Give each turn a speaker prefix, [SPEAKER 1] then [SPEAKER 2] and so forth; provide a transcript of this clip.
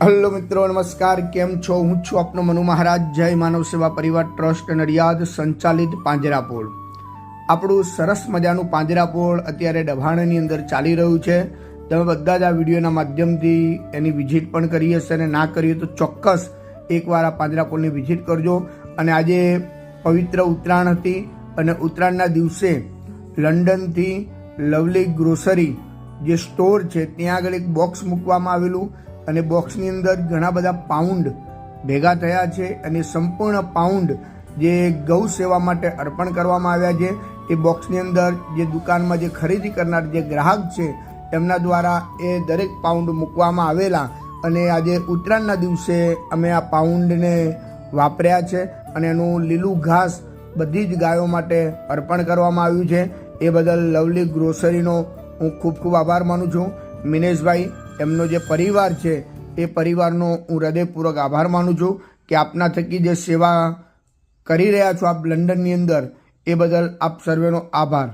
[SPEAKER 1] Hello મિત્રો, નમસ્કાર. કેમ છો? હું છું આપનો મનુ મહારાજ. જય માનવ સેવા પરિવાર ટ્રસ્ટ નડિયાદ સંચાલિત પાંજરાપોળ. આપણું સરસ મજાનું પાંજરાપોળ અત્યારે દભાણની અંદર ચાલી રહ્યું છે. તમે બધા જ આ વિડીયોના માધ્યમથી એની વિઝિટ પણ કરી હશે, અને ના કરી તો ચોક્કસ એકવાર આ પાંજરાપોળની વિઝિટ કરજો. અને આજે પવિત્ર ઉત્તરાયણ હતી, અને ઉત્તરાયણના દિવસે લંડનથી લવલી ગ્રોસરી જે સ્ટોર છે ત્યાં આગળ એક બોક્સ મૂકવામાં આવેલું, અને બોક્સની અંદર ઘણા બધા પાઉન્ડ ભેગા થયા છે, અને સંપૂર્ણ પાઉન્ડ જે ગૌ સેવા માટે અર્પણ કરવામાં આવ્યા છે એ બોક્સની અંદર જે દુકાનમાં જે ખરીદી કરનાર જે ગ્રાહક છે એમના દ્વારા એ દરેક પાઉન્ડ મૂકવામાં આવેલા. અને આજે ઉત્તરાયણના દિવસે અમે આ પાઉન્ડને વાપર્યા છે, અને એનું લીલું ઘાસ બધી જ ગાયો માટે અર્પણ કરવામાં આવ્યું છે. એ બદલ લવલી ગ્રોસરીનો હું ખૂબ ખૂબ આભાર માનું છું. મિનેશભાઈ, એમનો જે પરિવાર છે એ પરિવારનો હું હૃદયપૂર્વક આભાર માનું છું કે આપના થકી જે સેવા કરી રહ્યા છો આપ લંડનની અંદર, એ બદલ આપ સર્વેનો આભાર.